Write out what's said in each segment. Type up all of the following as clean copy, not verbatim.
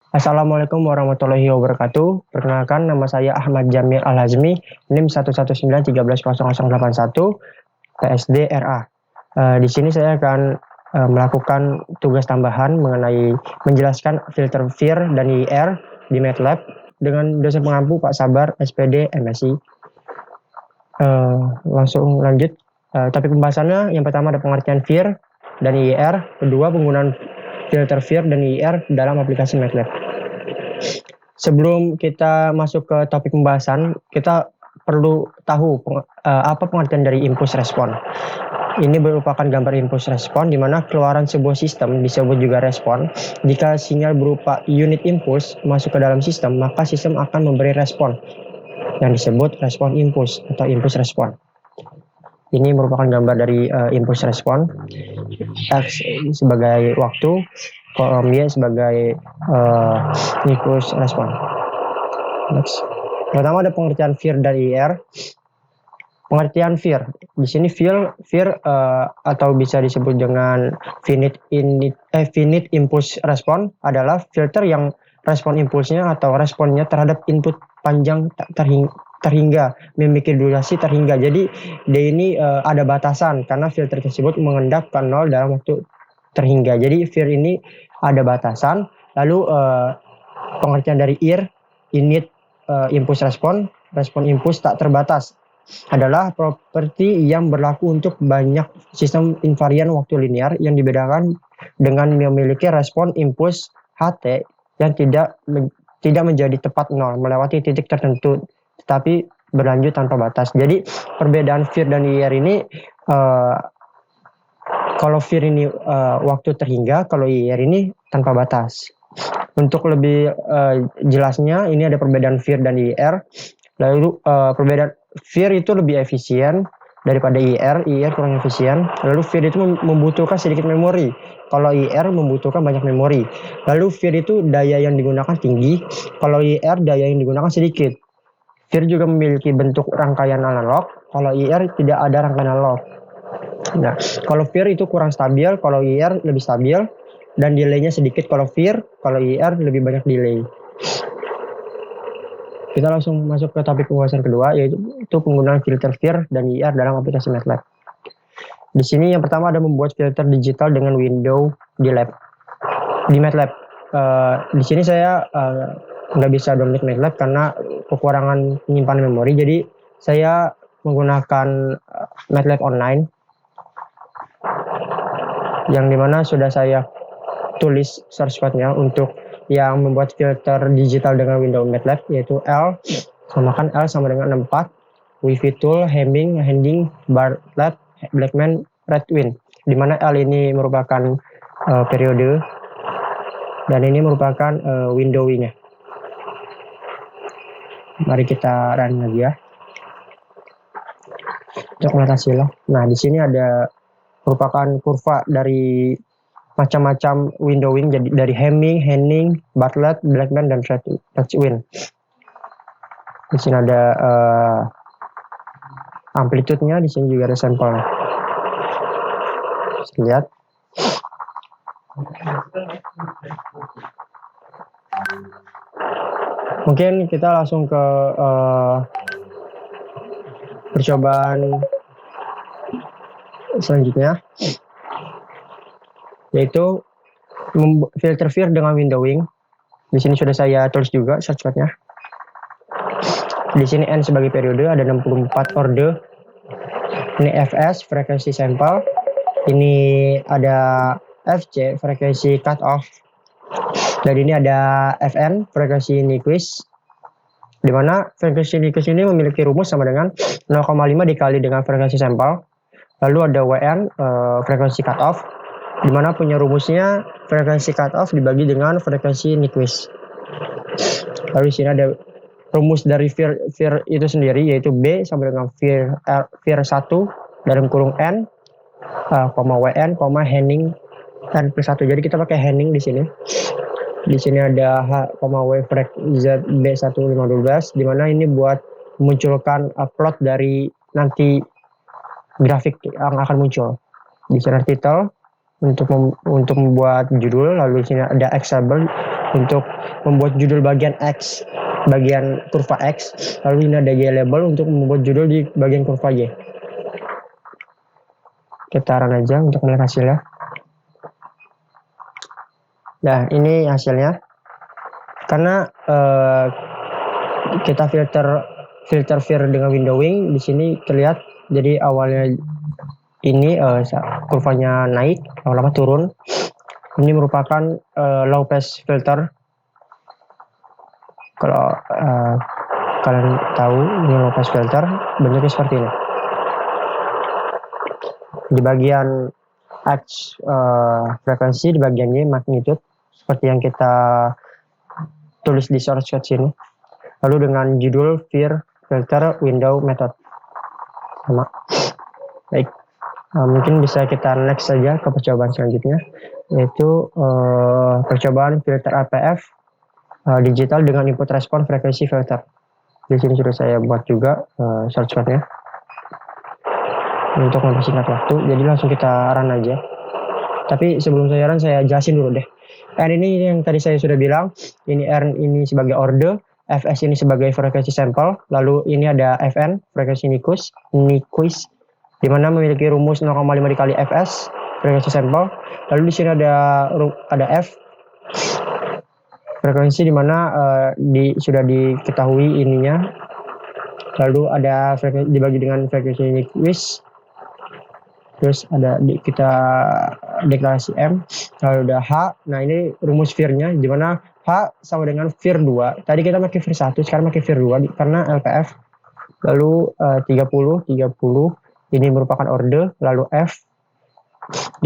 Assalamualaikum warahmatullahi wabarakatuh. Perkenalkan, nama saya Ahmad Jamil Al-Hazmi, NIM 119130081, PSD RA. Di sini saya akan melakukan tugas tambahan mengenai menjelaskan filter VIR dan IR di MATLAB dengan dosen pengampu Pak Sabar, SPD, MSI. Langsung lanjut. Topik pembahasannya yang pertama ada pengertian VIR dan IR, kedua penggunaan filter VIR dan IR dalam aplikasi MATLAB. Sebelum kita masuk ke topik pembahasan, kita perlu tahu apa pengertian dari impulse respon. Ini merupakan gambar impulse respon di mana keluaran sebuah sistem disebut juga respon. Jika sinyal berupa unit impulse masuk ke dalam sistem, maka sistem akan memberi respon yang disebut respon impulse atau impulse respon. Ini merupakan gambar dari impulse respon. X sebagai waktu, kolom Y sebagai impulse respon. Next. Pertama ada pengertian VIR dan IR. Pengertian VIR. Di sini VIR atau bisa disebut dengan finite impulse response adalah filter yang respon impulsnya atau responnya terhadap input panjang terhingga memiliki durasi terhingga. Jadi D ini ada batasan karena filter tersebut mengendap ke 0 dalam waktu terhingga. Jadi VIR ini ada batasan. Lalu pengertian dari IR, init impulse respon impulse tak terbatas, adalah properti yang berlaku untuk banyak sistem invarian waktu linear yang dibedakan dengan memiliki respon impuls HT yang tidak menjadi tepat 0 melewati titik tertentu tetapi berlanjut tanpa batas. Jadi perbedaan VIR dan IR ini kalau VIR ini waktu terhingga, kalau IR ini tanpa batas. Untuk lebih jelasnya, ini ada perbedaan VIR dan IR. Lalu perbedaan VIR itu lebih efisien daripada IR kurang efisien. Lalu VIR itu membutuhkan sedikit memori, kalau IR membutuhkan banyak memori. Lalu VIR itu daya yang digunakan tinggi, kalau IR daya yang digunakan sedikit. VIR juga memiliki bentuk rangkaian analog, kalau IR tidak ada rangkaian analog. Nah, kalau VIR itu kurang stabil, kalau IR lebih stabil, dan delay-nya sedikit kalau VIR, kalau IR lebih banyak delay. Kita langsung masuk ke topik pembahasan kedua, yaitu penggunaan filter VIR dan IR dalam aplikasi MATLAB. Di sini yang pertama ada membuat filter digital dengan window di MATLAB. Di sini saya nggak bisa download MATLAB karena kekurangan penyimpanan memori, jadi saya menggunakan MATLAB online, yang dimana sudah saya tulis source code-nya untuk yang membuat filter digital dengan window MATLAB, yaitu L sama dengan 64 Wi-Fi tool, Hamming, Bartlett, Blackman, Redwind, di mana L ini merupakan periode dan ini merupakan windowing-nya. Mari kita run lagi ya. Untuk melihat hasilnya. Nah, di sini ada merupakan kurva dari macam-macam windowing, jadi dari Hamming, Henning, Bartlett, Blackman, dan Redwind. Di sini ada amplitude-nya, di sini juga ada sampel. Bisa lihat. Mungkin kita langsung ke percobaan selanjutnya, yaitu filter VIR dengan windowing. Di sini sudah saya tulis juga search code-nya. Di sini N sebagai periode, ada 64 orde. Ini Fs frekuensi sampel. Ini ada Fc frekuensi cut off. Dan ini ada Fn frekuensi Nyquist. Di mana frekuensi Nyquist ini memiliki rumus sama dengan 0,5 dikali dengan frekuensi sampel. Lalu ada Wn frekuensi cut off, di mana punya rumusnya frekuensi cut off dibagi dengan frekuensi Nyquist. Lalu di sini ada rumus dari VIR itu sendiri, yaitu B sama dengan VIR 1 dalam kurung N, Wn, Henning N plus 1. Jadi kita pakai Henning di sini. Di sini ada H, W frek ZB1512, di mana ini buat memunculkan plot dari nanti grafik yang akan muncul. Di sini title untuk membuat judul. Lalu di sini ada Excel untuk membuat judul bagian X, bagian kurva X. Lalu ini ada Y label untuk membuat judul di bagian kurva Y. Kita run aja untuk melihat hasilnya. Nah, ini hasilnya. Karena kita filter vir dengan windowing, di sini terlihat. Jadi awalnya ini kurvanya naik, lama-lama turun. Ini merupakan low pass filter. Kalau kalian tahu ini low pass filter, bentuknya seperti ini. Di bagian X frekuensi, di bagian Y magnitude, seperti yang kita tulis di shortcut sini. Lalu dengan judul vir filter window method. Sama. Baik. Mungkin bisa kita next saja ke percobaan selanjutnya, yaitu percobaan filter RPF digital dengan input respon frekuensi filter. Di sini sudah saya buat juga shortcutnya untuk mempersingkat waktu. Jadi langsung kita run aja. Tapi sebelum saya run, saya jelasin dulu deh. R ini yang tadi saya sudah bilang, ini R ini sebagai order, Fs ini sebagai frekuensi sampel, lalu ini ada Fn, frekuensi Nyquist, di mana memiliki rumus 0,5 dikali Fs, frekuensi sampel. Lalu di sini ada F, frekuensi di mana sudah diketahui ininya. Lalu ada frekuensi dibagi dengan frekuensi Nyquist. Terus kita deklarasi M, lalu ada H. Nah, ini rumus vir-nya, di mana H sama dengan vir 2. Tadi kita pakai vir 1, sekarang pakai vir 2 karena LPF. Lalu 30, ini merupakan order, lalu F.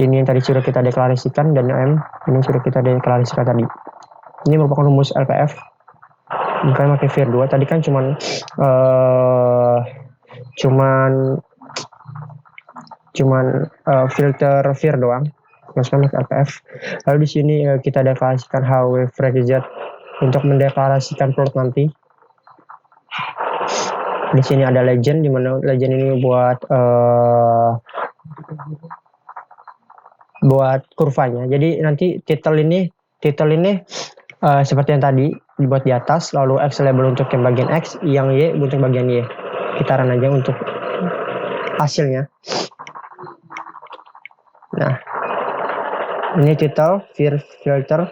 Ini yang tadi sudah kita deklarasikan, dan M ini sudah kita deklarasikan tadi. Ini merupakan rumus LPF. Bukan pakai vir 2. Tadi kan cuman filter vir doang, masukkan ke LPF. Lalu di sini kita deklarasikan HW Frequency untuk mendeklarasikan plot nanti. Di sini ada legend, di mana legend ini buat kurvanya. Jadi nanti title ini seperti yang tadi dibuat di atas, lalu X label untuk yang bagian X, yang Y untuk bagian Y. Kita run aja untuk hasilnya. Nah, ini title vir filter,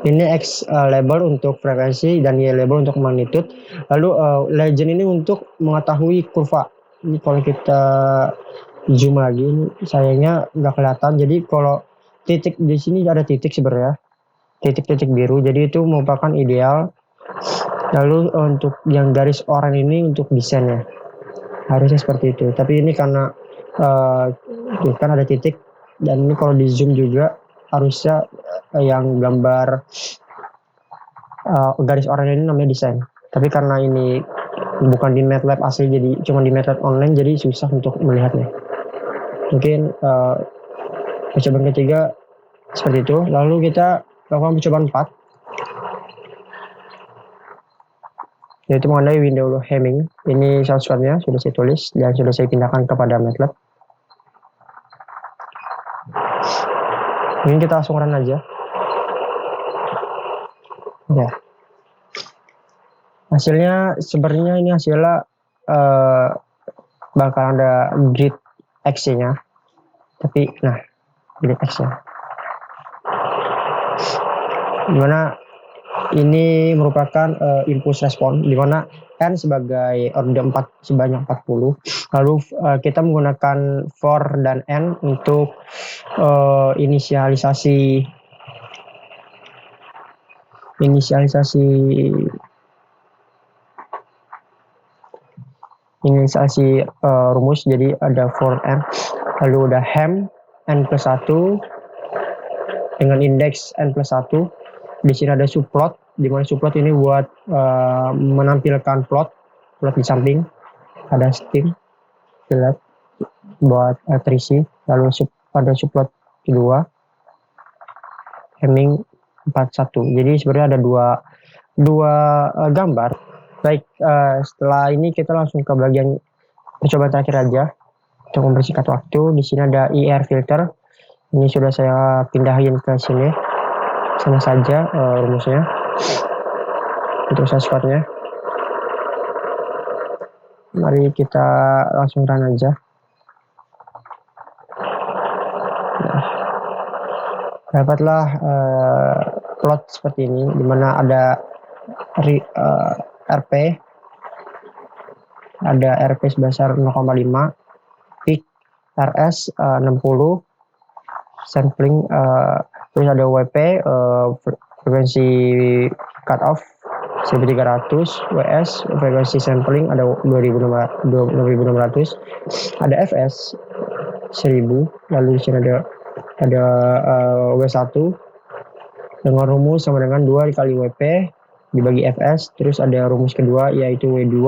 ini X label untuk frekuensi dan Y label untuk magnitude. Lalu legend ini untuk mengetahui kurva. Ini kalau kita zoom lagi, ini sayangnya nggak kelihatan. Jadi kalau titik di sini ada titik sebenarnya, titik-titik biru. Jadi itu merupakan ideal. Lalu untuk yang garis oranye ini untuk desainnya, harusnya seperti itu. Tapi ini karena kan ada titik, dan ini kalau di zoom juga harusnya yang gambar garis oranye ini namanya desain. Tapi karena ini bukan di MATLAB asli, jadi cuma di MATLAB online, jadi susah untuk melihatnya. Mungkin percobaan ketiga seperti itu. Lalu kita lakukan percobaan 4, yaitu mengenai window Hamming. Ini shortcutnya sudah saya tulis dan sudah saya pindahkan kepada MATLAB. Ini kita langsung run aja. Ya. Hasilnya sebenarnya ini hasilnya bakal ada grid X-nya. Tapi nah, grid X-nya. Dimana ini merupakan impulse respon, di mana N sebagai order 4 sebanyak 40. Lalu kita menggunakan for dan N untuk inisialisasi rumus. Jadi ada for N, lalu ada hem N+1 dengan indeks N+1. Di sini ada subplot, di mana subplot ini buat menampilkan plot di samping. Ada steam buat terisi. Lalu ada subplot kedua, Hamming 41. Jadi sebenarnya ada dua gambar. Baik, setelah ini kita langsung ke bagian percobaan terakhir aja untuk mempersingkat waktu. Di sini ada IR filter. Ini sudah saya pindahin ke sini. sama saja rumusnya untuk size code-nya. Mari kita langsung run aja. Nah, dapatlah plot seperti ini, dimana ada RP, ada RP sebesar 0,5, peak RS 60, sampling, terus ada WP, frekuensi cut off 1300, WS frekuensi sampling ada 2600, ada FS 1000, lalu di sini ada W1 dengan rumus sama dengan 2 dikali WP dibagi FS, terus ada rumus kedua yaitu W2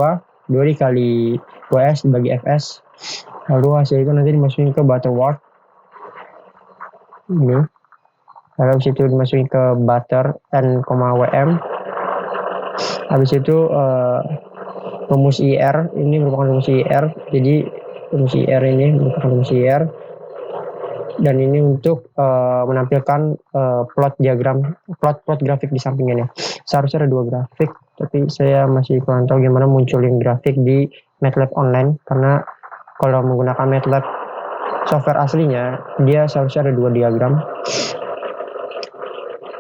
2 dikali WS dibagi FS, lalu hasil itu nanti dimasukin ke Butterworth ini, lalu habis itu dimasukin ke butter n, wm. Habis itu rumus IR ini merupakan rumus IR, jadi rumus IR ini merupakan rumus IR, dan ini untuk menampilkan plot diagram, plot grafik di sampingnya. Seharusnya ada 2 grafik, tapi saya masih kurang tahu gimana munculin grafik di MATLAB online, karena kalau menggunakan MATLAB software aslinya dia seharusnya ada 2 diagram,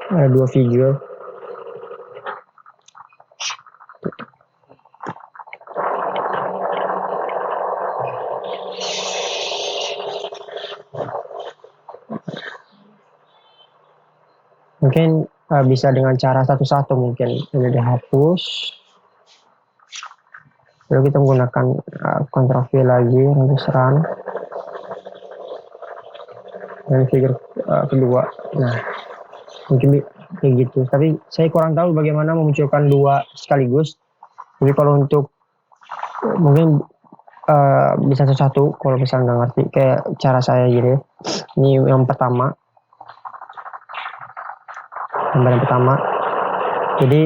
ada 2 figure. Mungkin bisa dengan cara satu-satu, mungkin ini dihapus, lalu kita menggunakan Ctrl V lagi, terus run, dan figure kedua. Nah, mungkin kayak gitu, tapi saya kurang tahu bagaimana memunculkan 2 sekaligus. Jadi kalau untuk mungkin bisa satu-satu kalau misalnya nggak ngerti, kayak cara saya gini. Ini yang pertama, gambar yang pertama. Jadi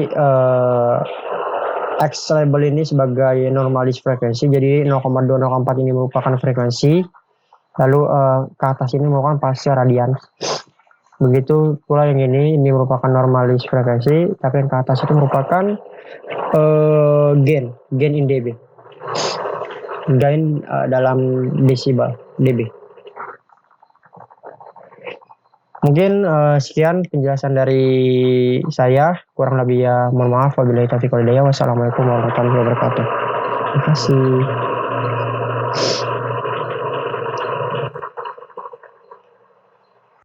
X label ini sebagai normalis frekuensi, jadi 0,204 ini merupakan frekuensi, lalu ke atas ini merupakan fase radian. Begitu pula yang ini merupakan normalis frekuensi, tapi yang ke atas itu merupakan gain in dB, gain dalam desibel dB. Mungkin sekian penjelasan dari saya, kurang lebih ya mohon maaf. Wabillahi taufiq wal hidayah. Wassalamualaikum warahmatullahi wabarakatuh. Terima kasih.